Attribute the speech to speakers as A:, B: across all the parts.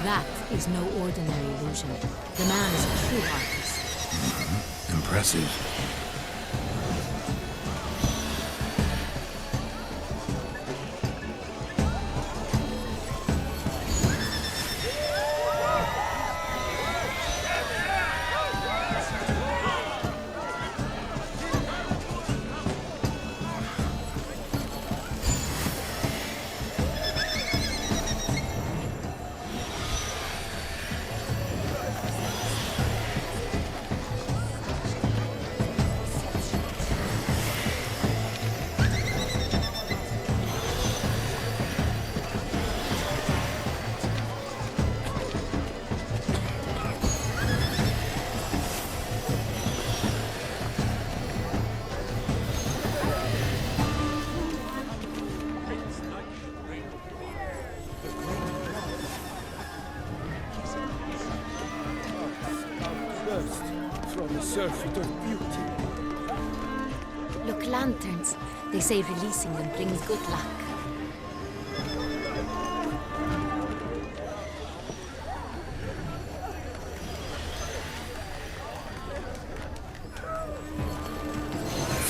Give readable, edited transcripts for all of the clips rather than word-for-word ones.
A: That is no ordinary illusion. The man is a true artist.
B: Impressive.
C: From the surfeit of beauty.
A: Look, lanterns. They say releasing them brings good luck.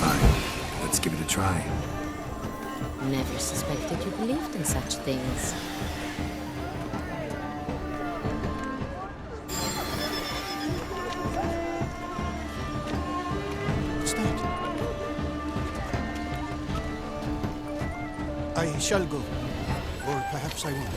B: Fine. Let's give it a try.
A: Never suspected you believed in such things.
C: I shall go. Or perhaps I won't.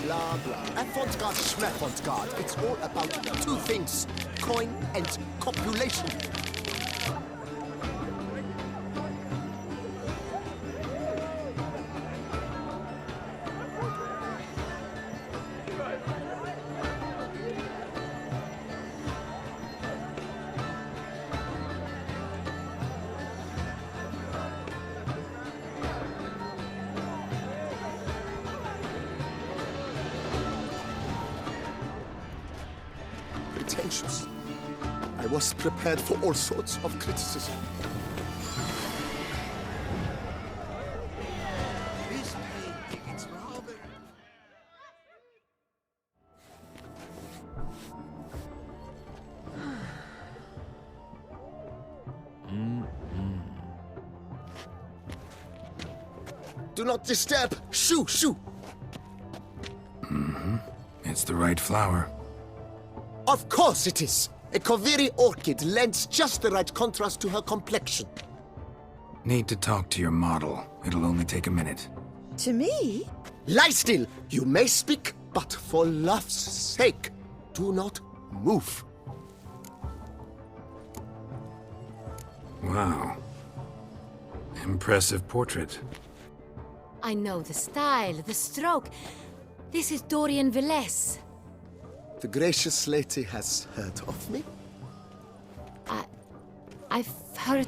D: Blah, blah. Avant-garde, schmavant-garde. It's all about two things. Coin and copulation. Pretentious. I was prepared for all sorts of criticism. This painting, it's rather... Do not disturb! Shoo, shoo!
B: It's the right flower.
D: Of course it is! A Koviri orchid lends just the right contrast to her complexion.
B: Need to talk to your model. It'll only take a minute.
E: To me?
D: Lie still! You may speak, but for love's sake, do not move.
B: Wow. Impressive portrait.
A: I know the style, the stroke. This is Dorian Velez.
D: The gracious lady has heard of me?
A: I've heard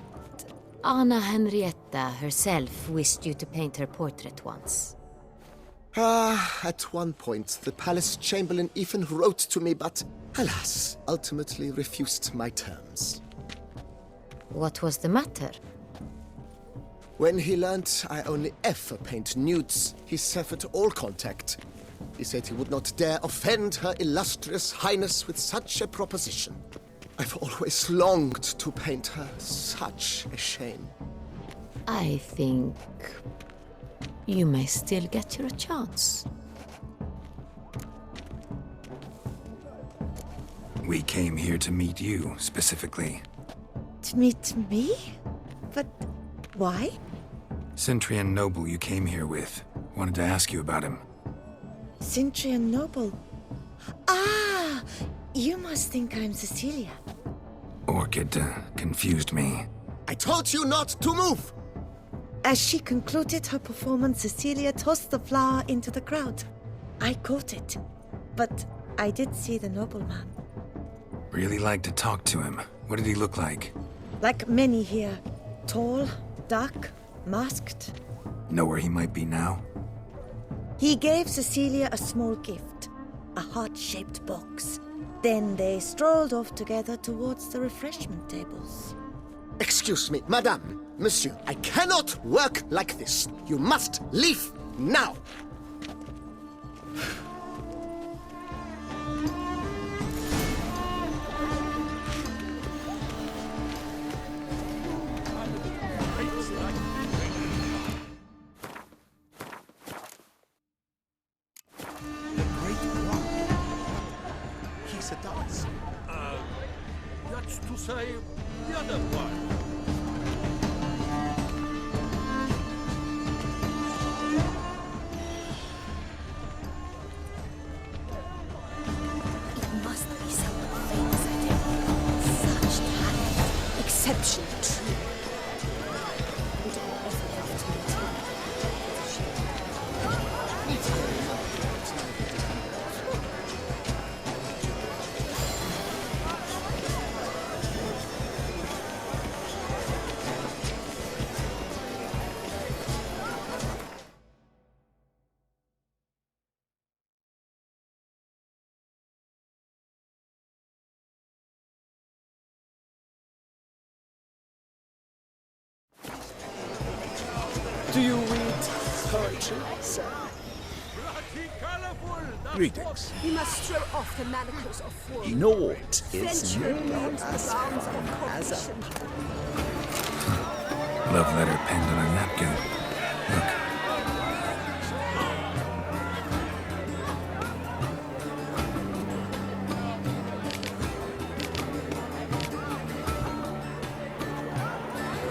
A: Anna Henrietta herself wished you to paint her portrait once.
D: At one point, the palace chamberlain even wrote to me, but alas, ultimately refused my terms.
A: What was the matter?
D: When he learned I only ever paint nudes, he severed all contact. He said he would not dare offend her illustrious highness with such a proposition. I've always longed to paint her. Such a shame.
A: I think you may still get your chance.
B: We came here to meet you, specifically.
E: To meet me? But why?
B: Centrian noble you came here with. Wanted to ask you about him.
E: Centrian noble. Ah! You must think I'm Cecilia.
B: Orchid confused me.
D: I told you not to move!
E: As she concluded her performance, Cecilia tossed the flower into the crowd. I caught it, but I did see the nobleman.
B: Really like to talk to him. What did he look like?
E: Like many here, tall, dark, masked.
B: Know where he might be now?
E: He gave Cecilia a small gift, a heart-shaped box. Then they strolled off together towards the refreshment tables.
D: Excuse me, madame, monsieur, I cannot work like this. You must leave now.
C: He's a dancer.
F: That's to say, the other one.
A: It must be someone famous at him. Such talent. Exceptional true. Would I ever love to meet him?
D: Do you read poetry, sir?
C: Greetings.
G: We must throw off the manacles of war.
C: Naught is
G: Venture
C: known
G: beyond the
C: as
G: bounds of
C: as a
G: cognition.
B: Love letter penned on a napkin. Look.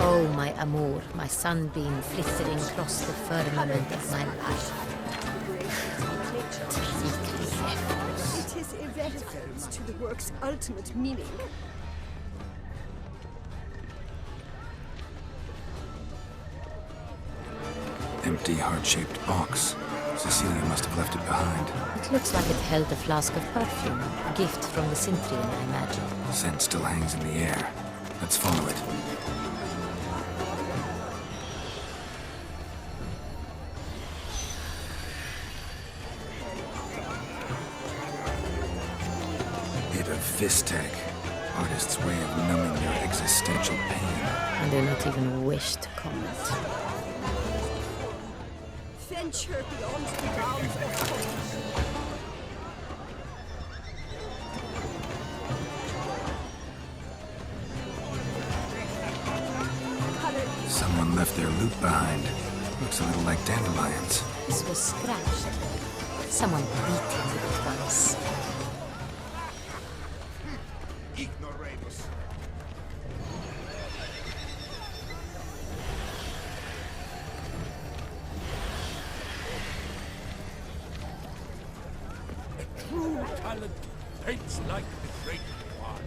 A: Oh, my amour, my sunbeam flittering across the firmament of my life.
G: It is irrelevant to the work's ultimate meaning.
B: Empty, heart-shaped box. Cecilia must have left it behind.
A: It looks like it held a flask of perfume, a gift from the Sintrian, I imagine.
B: Scent still hangs in the air. Let's follow it. Bit of Vistec. Artist's way of numbing your existential pain.
A: I do not even wish to comment.
G: Venture beyond the bounds of cognition.
B: Someone left their loot behind. Looks a little like dandelions.
A: This was scratched. Someone beat it with it once.
C: Ignoramus.
F: True talent paints like the great one.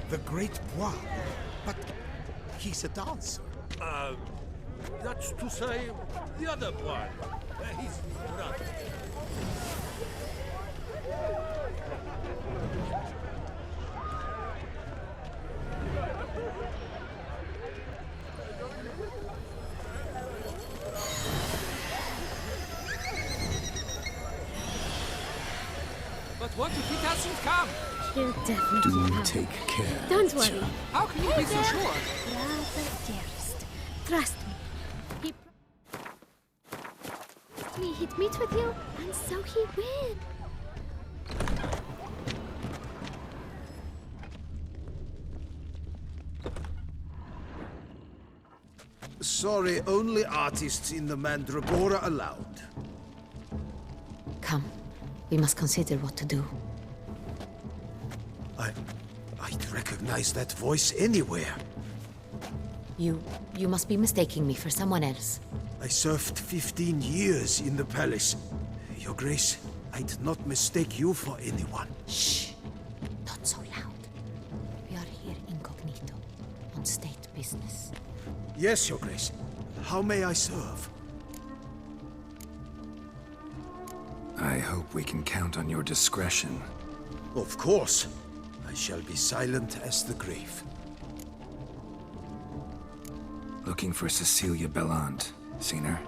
C: The Great Bois. But he's a dancer.
F: That's to say, the other one. His brother.
H: But what if he doesn't come?
A: He'll definitely
B: Do
A: come.
B: take care.
A: Don't worry.
H: How can you be so sure?
A: Brother dearest, trust me. He promised me he'd meet with you, and so he will.
C: Sorry, only artists in the Mandragora allowed.
A: Come, we must consider what to do.
C: I'd recognize that voice anywhere.
A: You must be mistaking me for someone else.
C: I served 15 years in the palace. Your Grace, I'd not mistake you for anyone.
A: Shh! Not so loud. We are here incognito, on state business.
C: Yes, Your Grace. How may I serve?
B: I hope we can count on your discretion.
C: Of course. I shall be silent as the grave.
B: Looking for Cecilia Bellant. Seen her?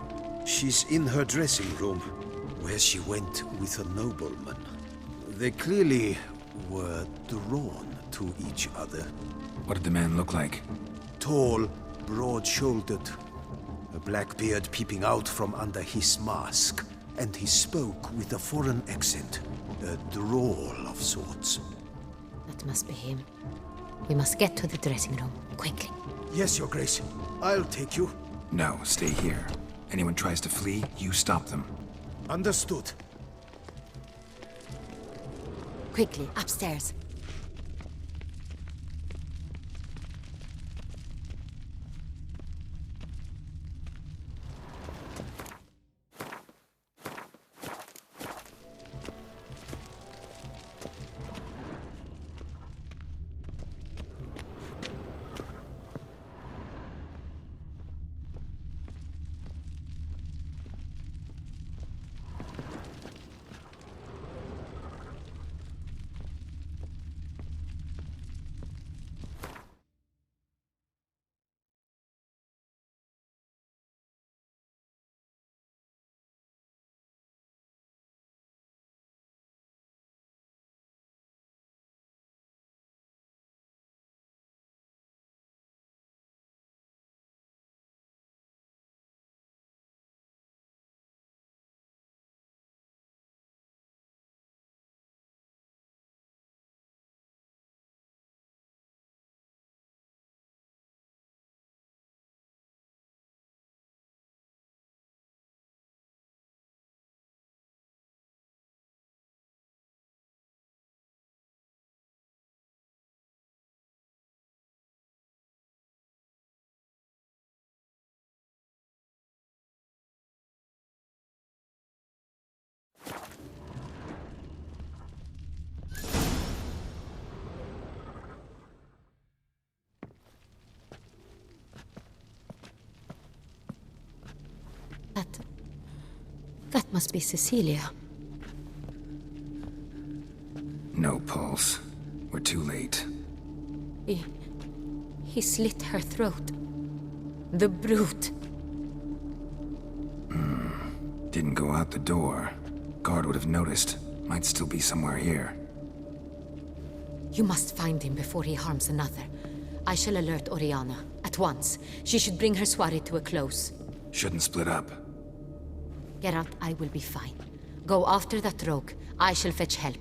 C: She's in her dressing room, where she went with a nobleman. They clearly were drawn to each other.
B: What did the man look like?
C: Tall, broad-shouldered, a black beard peeping out from under his mask, and he spoke with a foreign accent, a drawl of sorts.
A: That must be him. We must get to the dressing room, quickly.
C: Yes, Your Grace. I'll take you.
B: No, stay here. Anyone tries to flee, you stop them.
C: Understood.
A: Quickly, upstairs. That must be Cecilia.
B: No pulse. We're too late.
A: He slit her throat. The brute.
B: Didn't go out the door. Guard would have noticed. Might still be somewhere here.
A: You must find him before he harms another. I shall alert Oriana. At once. She should bring her soirée to a close.
B: Shouldn't split up.
A: Geralt, I will be fine. Go after that rogue. I shall fetch help.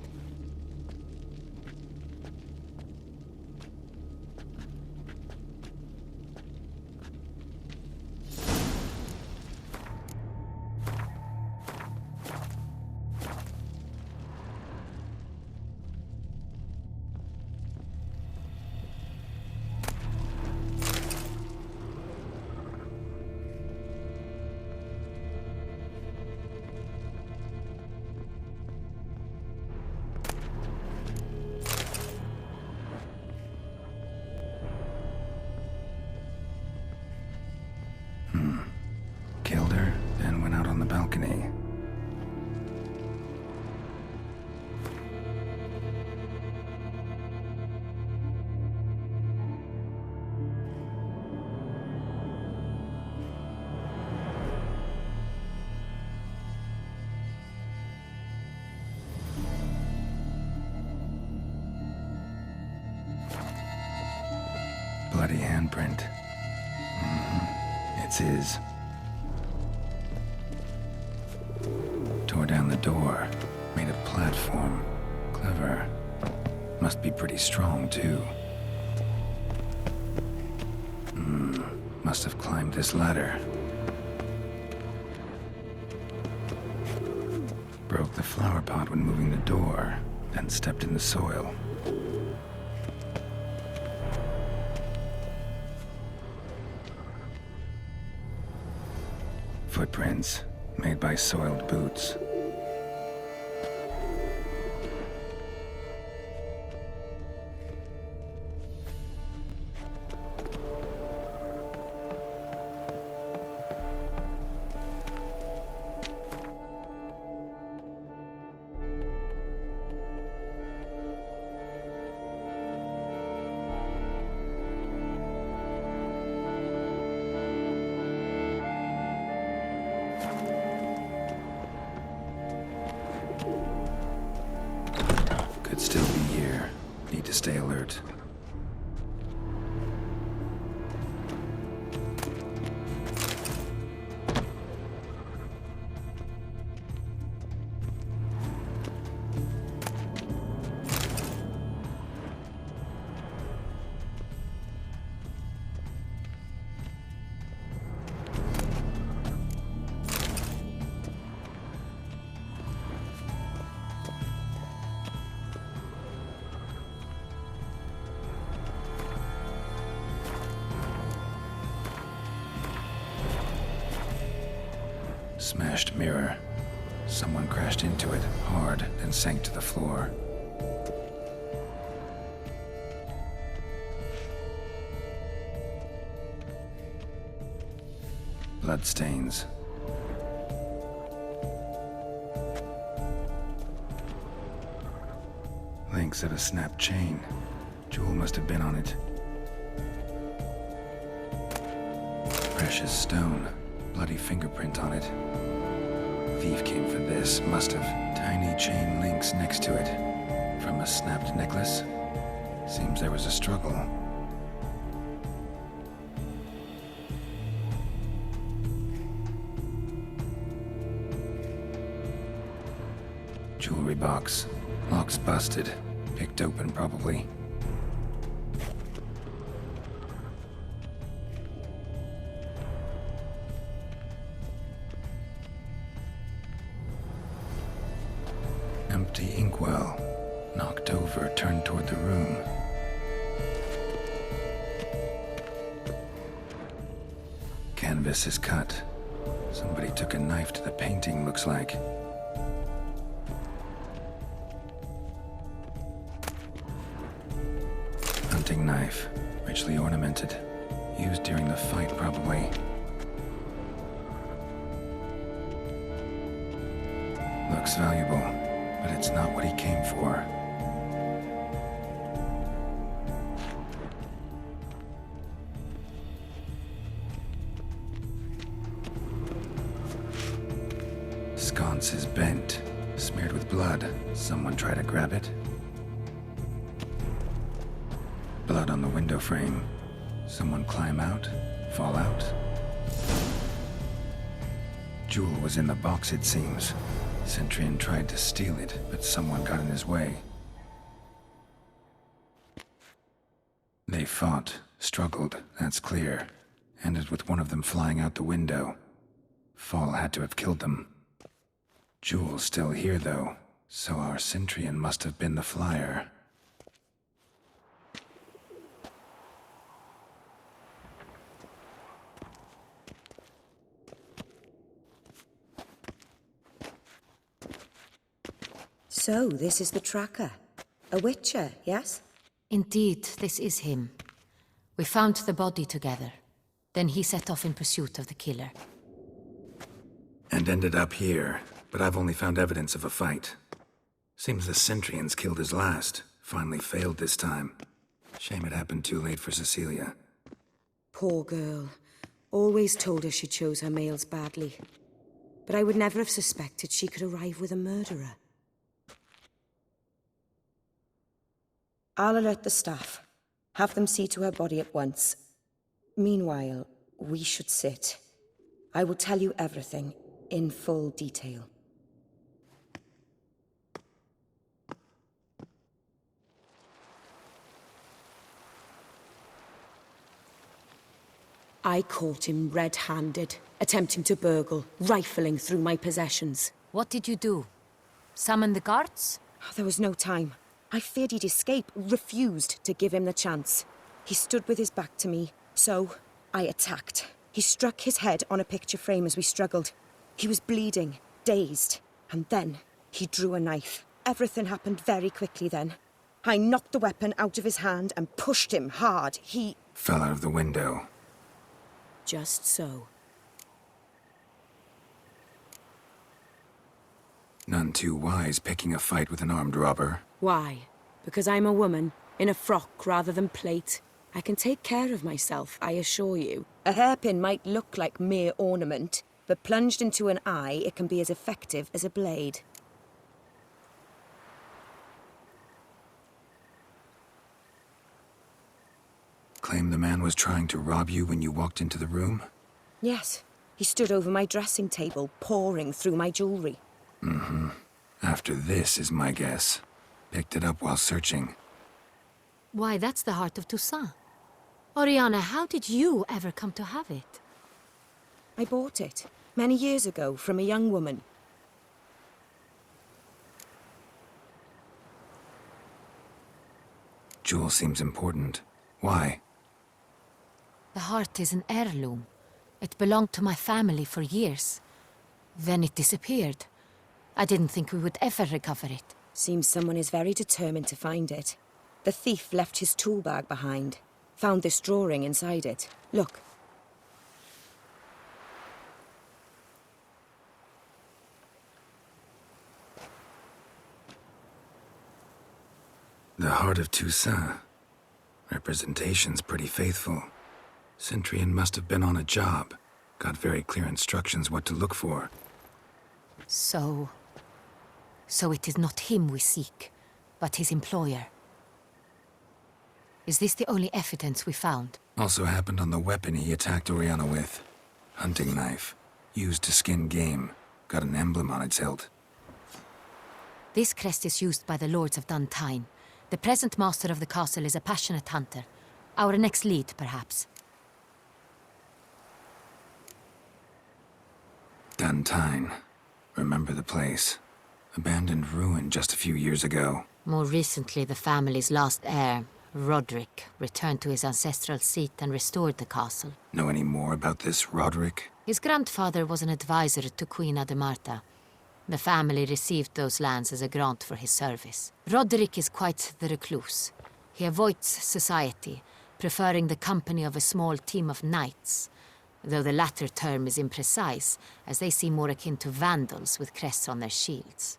B: Killed her, then went out on the balcony. Bloody handprint. It's his. Tore down the door. Made a platform. Clever. Must be pretty strong, too. Must have climbed this ladder. Broke the flower pot when moving the door, then stepped in the soil. Footprints, made by soiled boots. Smashed mirror. Someone crashed into it hard, then sank to the floor. Bloodstains. Links of a snapped chain. Jewel must have been on it. Precious stone. Bloody fingerprint on it. Thief came for this. Must have. Tiny chain links next to it. From a snapped necklace? Seems there was a struggle. Jewelry box. Lock's busted. Picked open, probably. Empty inkwell. Knocked over, turned toward the room. Canvas is cut. Somebody took a knife to the painting, looks like. Hunting knife, richly ornamented. Used during the fight, probably. Looks valuable, but it's not what he came for. Sconce is bent, smeared with blood. Someone try to grab it? Blood on the window frame. Someone climb out? Fall out? Jewel was in the box, it seems. Centurion tried to steal it, but someone got in his way. They fought, struggled, that's clear. Ended with one of them flying out the window. Fall had to have killed them. Jewel's still here, though, so our Centurion must have been the flyer.
E: So, this is the tracker. A witcher, yes?
I: Indeed, this is him. We found the body together. Then he set off in pursuit of the killer.
B: And ended up here, but I've only found evidence of a fight. Seems the Centurions killed his last. Finally failed this time. Shame it happened too late for Cecilia.
A: Poor girl. Always told her she chose her males badly. But I would never have suspected she could arrive with a murderer.
E: I'll alert the staff. Have them see to her body at once. Meanwhile, we should sit. I will tell you everything, in full detail.
A: I caught him red-handed, attempting to burgle, rifling through my possessions.
I: What did you do? Summon the guards?
A: There was no time. I feared he'd escape, refused to give him the chance. He stood with his back to me, so I attacked. He struck his head on a picture frame as we struggled. He was bleeding, dazed, and then he drew a knife. Everything happened very quickly then. I knocked the weapon out of his hand and pushed him hard. He
B: Fell out of the window.
A: just so.
B: None too wise picking a fight with an armed robber.
A: Why? Because I'm a woman, in a frock rather than plate. I can take care of myself, I assure you. A hairpin might look like mere ornament, but plunged into an eye, it can be as effective as a blade.
B: Claim the man was trying to rob you when you walked into the room?
A: Yes, he stood over my dressing table, pouring through my jewelry.
B: Mm-hmm. After this is my guess. Picked it up while searching.
I: Why, that's the heart of Toussaint. Oriana, how did you ever come to have it?
A: I bought it, many years ago, from a young woman.
B: Jewel seems important. Why?
I: The heart is an heirloom. It belonged to my family for years. Then it disappeared. I didn't think we would ever recover it.
A: Seems someone is very determined to find it. The thief left his tool bag behind. Found this drawing inside it. Look.
B: The Heart of Toussaint. Representation's pretty faithful. Centurion must have been on a job. Got very clear instructions what to look for.
I: So it is not him we seek, but his employer. Is this the only evidence we found?
B: Also happened on the weapon he attacked Oriana with. Hunting knife. Used to skin game. Got an emblem on its hilt.
I: This crest is used by the Lords of Duntine. The present master of the castle is a passionate hunter. Our next lead, perhaps.
B: Duntine. Remember the place. Abandoned ruin just a few years ago.
I: More recently, the family's last heir, Roderick, returned to his ancestral seat and restored the castle.
B: Know any more about this Roderick?
I: His grandfather was an advisor to Queen Ademarta. The family received those lands as a grant for his service. Roderick is quite the recluse. He avoids society, preferring the company of a small team of knights, though the latter term is imprecise, as they seem more akin to vandals with crests on their shields.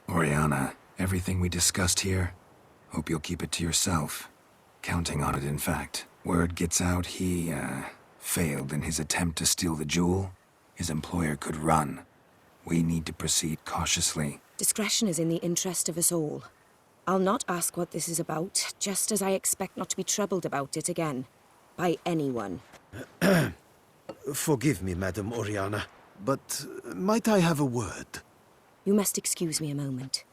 B: Oriana, everything we discussed here, hope you'll keep it to yourself. Counting on it, in fact. Word gets out he, failed in his attempt to steal the jewel. His employer could run. We need to proceed cautiously.
A: Discretion is in the interest of us all. I'll not ask what this is about, just as I expect not to be troubled about it again. By anyone.
C: Forgive me, Madam Oriana, but might I have a word?
A: You must excuse me a moment.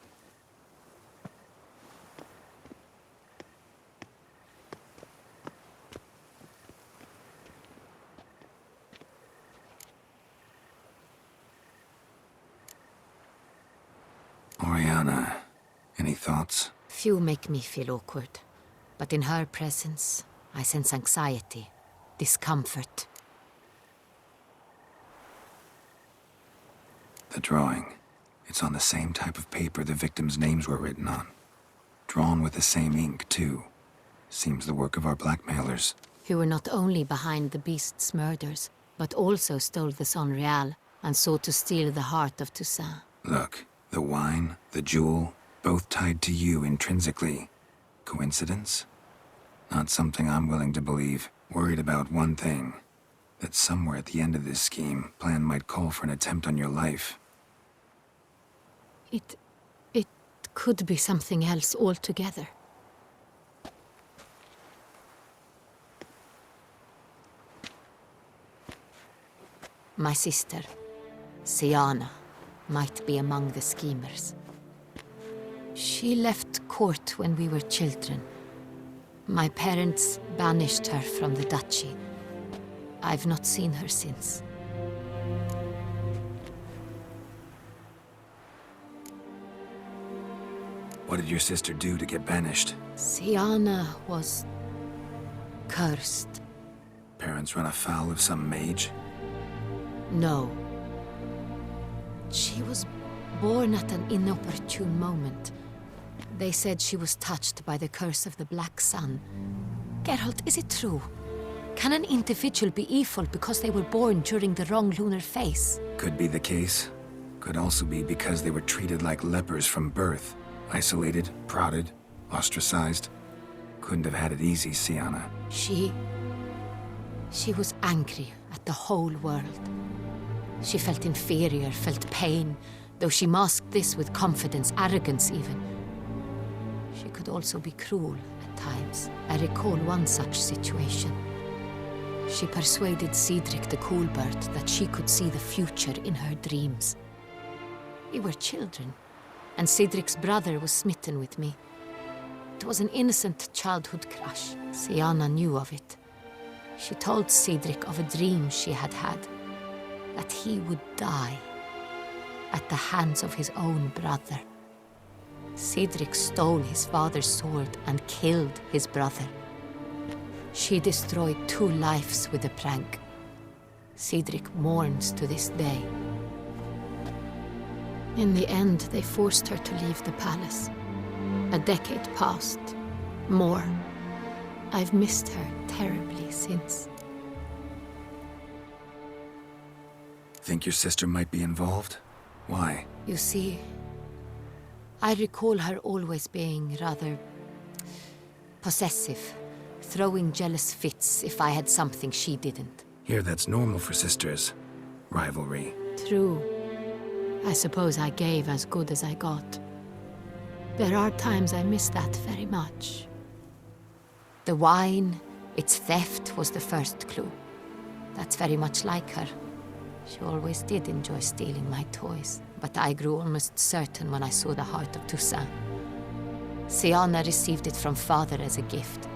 B: Oriana, any thoughts?
I: Few make me feel awkward, but in her presence, I sense anxiety, discomfort.
B: The drawing. It's on the same type of paper the victims' names were written on. Drawn with the same ink, too. Seems the work of our blackmailers.
I: Who were not only behind the beast's murders, but also stole the Son Real and sought to steal the heart of Toussaint.
B: Look, the wine, the jewel, both tied to you intrinsically. Coincidence? Not something I'm willing to believe. Worried about one thing. That somewhere at the end of this scheme, plan might call for an attempt on your life.
I: It could be something else altogether. My sister, Siana, might be among the schemers. She left court when we were children. My parents banished her from the duchy. I've not seen her since.
B: What did your sister do to get banished?
I: Siana was cursed.
B: Parents run afoul of some mage?
I: No. She was born at an inopportune moment. They said she was touched by the curse of the Black Sun. Geralt, is it true? Can an individual be evil because they were born during the wrong lunar phase?
B: Could be the case. Could also be because they were treated like lepers from birth. Isolated, prodded, ostracized. Couldn't have had it easy, Siana.
I: She was angry at the whole world. She felt inferior, felt pain, though she masked this with confidence, arrogance even. She could also be cruel at times. I recall one such situation. She persuaded Cedric the Coolbird that she could see the future in her dreams. We were children, and Cedric's brother was smitten with me. It was an innocent childhood crush. Siana knew of it. She told Cedric of a dream she had had. that he would die at the hands of his own brother. Cedric stole his father's sword and killed his brother. She destroyed 2 lives with a prank. Cedric mourns to this day. In the end, they forced her to leave the palace. A decade passed. More. I've missed her terribly since.
B: Think your sister might be involved? Why?
I: You see, I recall her always being rather possessive, throwing jealous fits if I had something she didn't.
B: Here, that's normal for sisters. Rivalry.
I: True. I suppose I gave as good as I got. There are times I miss that very much. The wine, its theft, was the first clue. That's very much like her. She always did enjoy stealing my toys, but I grew almost certain when I saw the heart of Toussaint. Syanna received it from father as a gift.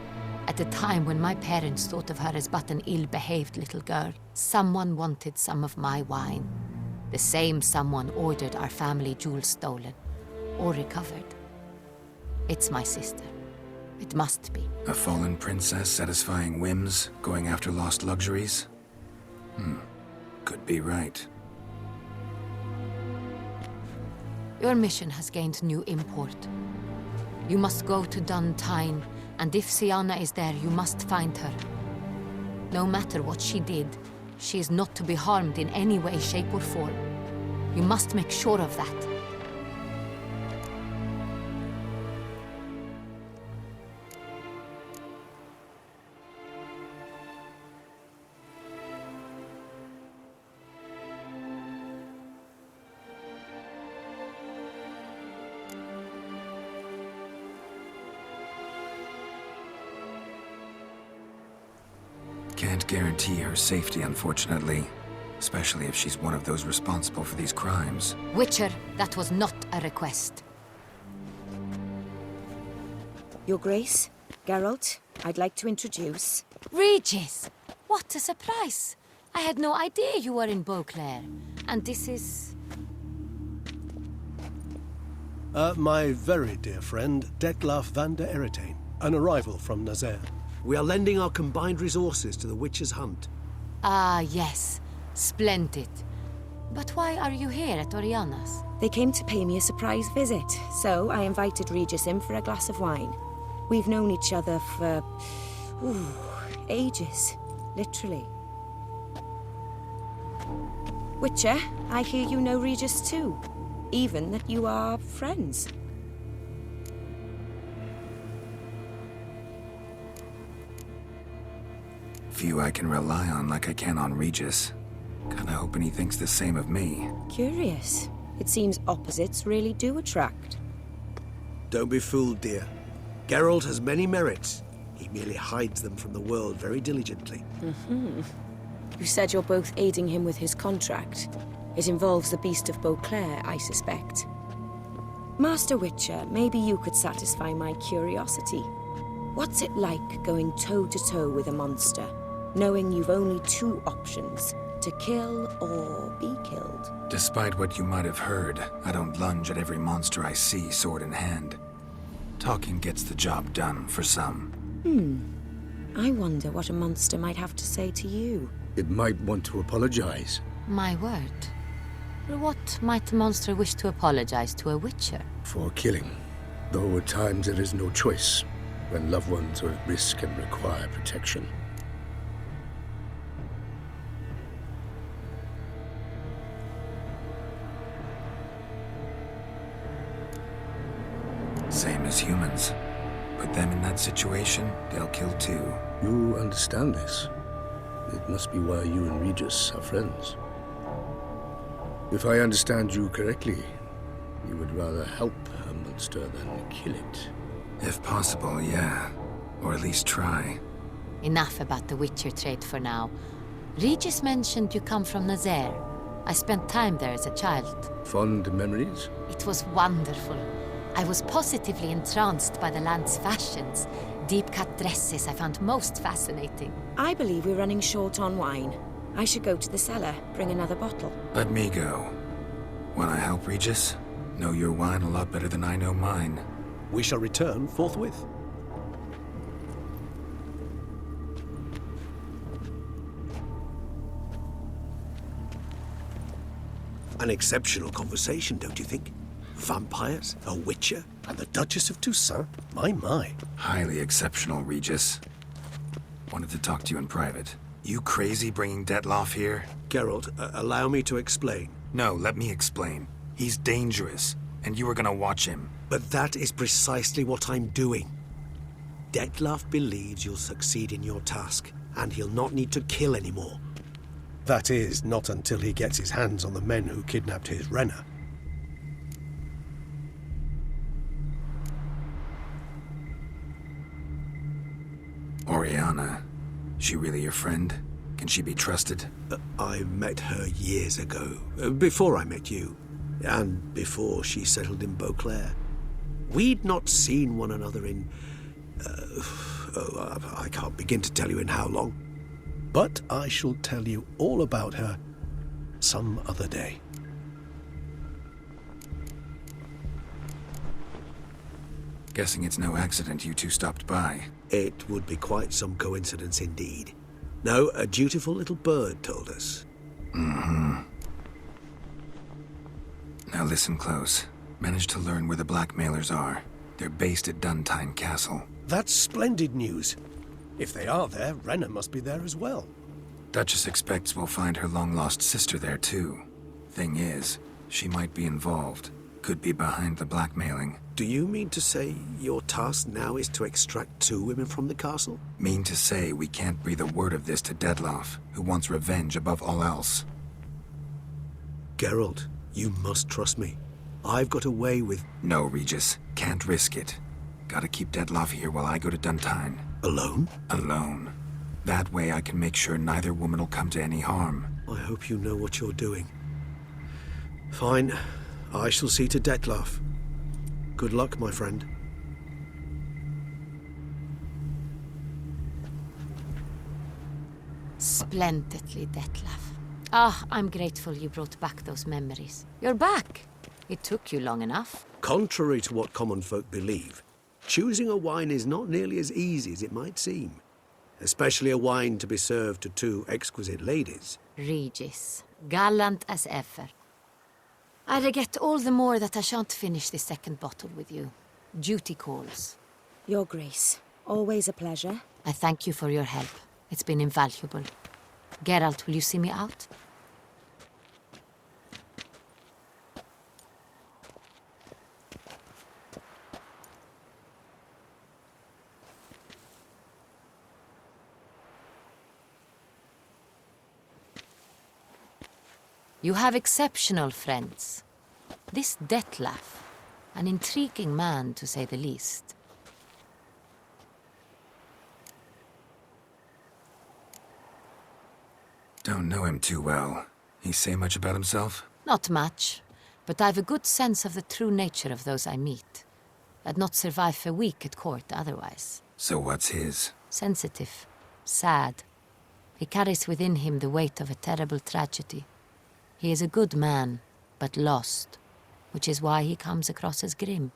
I: At a time when my parents thought of her as but an ill-behaved little girl, someone wanted some of my wine. The same someone ordered our family jewels stolen, or recovered. It's my sister. It must be.
B: A fallen princess satisfying whims, going after lost luxuries? Could be right.
I: Your mission has gained new import. You must go to Dun Tine, and if Syanna is there, you must find her. No matter what she did, she is not to be harmed in any way, shape, or form. You must make sure of that.
B: Can't guarantee her safety, unfortunately. Especially if she's one of those responsible for these crimes.
I: Witcher, that was not a request.
A: Your Grace, Geralt, I'd like to introduce...
I: Regis! What a surprise! I had no idea you were in Beauclair. And this is...
F: My very dear friend, Detlaf van der Eretain, an arrival from Nazaire. We are lending our combined resources to the Witcher's hunt.
I: Ah, yes. Splendid. But why are you here at Oriana's?
A: They came to pay me a surprise visit, so I invited Regis in for a glass of wine. We've known each other for... ages. Literally. Witcher, I hear you know Regis too. Even that you are friends.
B: Few I can rely on like I can on Regis. Kinda hoping he thinks the same of me.
A: Curious. It seems opposites really do attract.
F: Don't be fooled, dear. Geralt has many merits. He merely hides them from the world very diligently.
A: You said you're both aiding him with his contract. It involves the Beast of Beauclair, I suspect. Master Witcher, maybe you could satisfy my curiosity. What's it like going toe-to-toe with a monster, knowing you've only 2 options, to kill or be killed?
B: Despite what you might have heard, I don't lunge at every monster I see sword in hand. Talking gets the job done for some.
A: I wonder what a monster might have to say to you.
C: It might want to apologize.
I: My word. What might a monster wish to apologize to a Witcher?
C: For killing. Though at times there is no choice, when loved ones are at risk and require protection.
B: Same as humans. Put them in that situation, they'll kill too.
C: You understand this. It must be why you and Regis are friends. If I understand you correctly, you would rather help a monster than kill it.
B: If possible, yeah. Or at least try.
I: Enough about the Witcher trade for now. Regis mentioned you come from Nazaire. I spent time there as a child.
C: Fond memories?
I: It was wonderful. I was positively entranced by the land's fashions. Deep-cut dresses I found most fascinating.
A: I believe we're running short on wine. I should go to the cellar, bring another bottle.
B: Let me go. Want to help, Regis? Know your wine a lot better than I know mine.
F: We shall return forthwith. An exceptional conversation, don't you think? Vampires, a witcher, and the Duchess of Toussaint? My.
B: Highly exceptional, Regis. Wanted to talk to you in private. You crazy bringing Detloff here?
F: Geralt, allow me to explain.
B: No, let me explain. He's dangerous, and you were gonna watch him.
F: But that is precisely what I'm doing. Detlaff believes you'll succeed in your task, and he'll not need to kill anymore. That is, not until he gets his hands on the men who kidnapped his Renna.
B: Oriana. She really your friend? Can she be trusted?
F: I met her years ago, before I met you, and before she settled in Beauclair. We'd not seen one another in... I can't begin to tell you in how long. But I shall tell you all about her some other day.
B: Guessing it's no accident you two stopped by.
F: It would be quite some coincidence indeed. No, a dutiful little bird told us.
B: Mm-hmm. Now listen close. Managed to learn where the blackmailers are. They're based at Duntine Castle.
F: That's splendid news. If they are there, Renna must be there as well.
B: Duchess expects we'll find her long-lost sister there too. Thing is, she might be involved. Could be behind the blackmailing.
F: Do you mean to say your task now is to extract 2 women from the castle?
B: Mean to say we can't breathe a word of this to Detloff, who wants revenge above all else.
F: Geralt, you must trust me. I've got a way with...
B: No, Regis. Can't risk it. Gotta keep Detloff here while I go to Duntine.
F: Alone?
B: Alone. That way I can make sure neither woman will come to any harm.
F: I hope you know what you're doing. Fine. I shall see to Detlaff. Good luck, my friend.
I: Splendidly, Detlaff. Ah, I'm grateful you brought back those memories. You're back. It took you long enough.
F: Contrary to what common folk believe, choosing a wine is not nearly as easy as it might seem. Especially a wine to be served to 2 exquisite ladies.
I: Regis, gallant as ever. I regret all the more that I shan't finish this second bottle with you. Duty calls.
A: Your Grace, always a pleasure.
I: I thank you for your help. It's been invaluable. Geralt, will you see me out? You have exceptional friends. This Detlaff, an intriguing man to say the least.
B: Don't know him too well. He say much about himself?
I: Not much, but I've a good sense of the true nature of those I meet. I'd not survive a week at court otherwise.
B: So what's his?
I: Sensitive, sad. He carries within him the weight of a terrible tragedy. He is a good man, but lost, which is why he comes across as grim.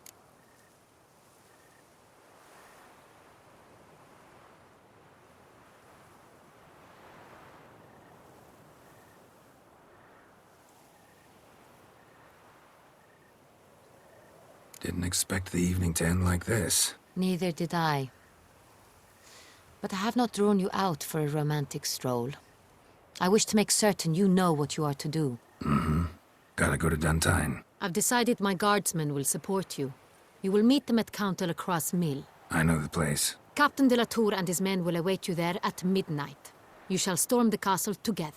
B: Didn't expect the evening to end like this.
I: Neither did I. But I have not drawn you out for a romantic stroll. I wish to make certain you know what you are to do.
B: Mm-hmm. Gotta go to Duntine.
I: I've decided my guardsmen will support you. You will meet them at Count de la Croix's mill.
B: I know the place.
I: Captain de la Tour and his men will await you there at midnight. You shall storm the castle together.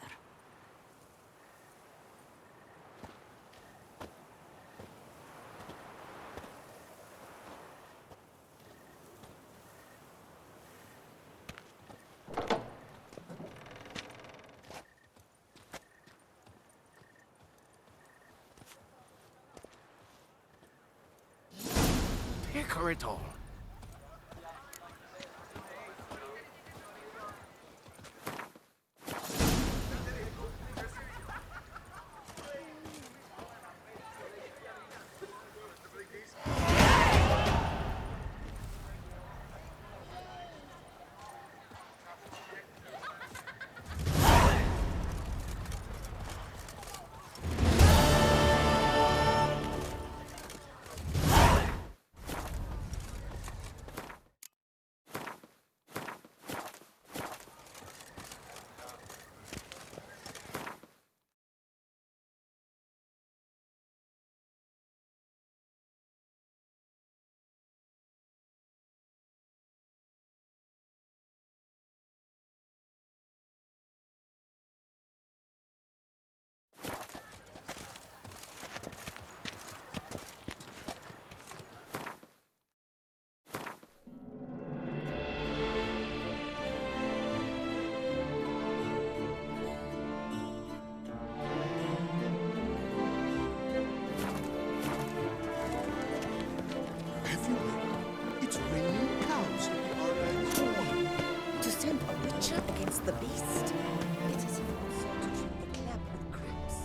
C: Picker it all.
G: chill against the beast. It is also to treat the clap with crabs.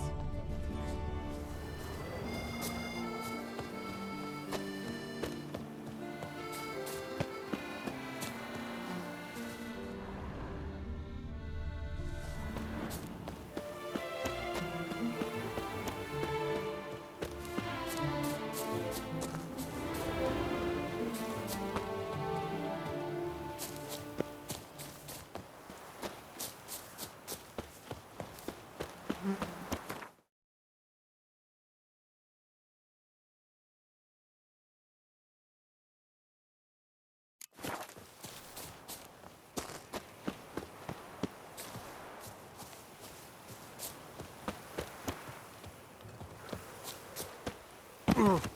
F: Ugh.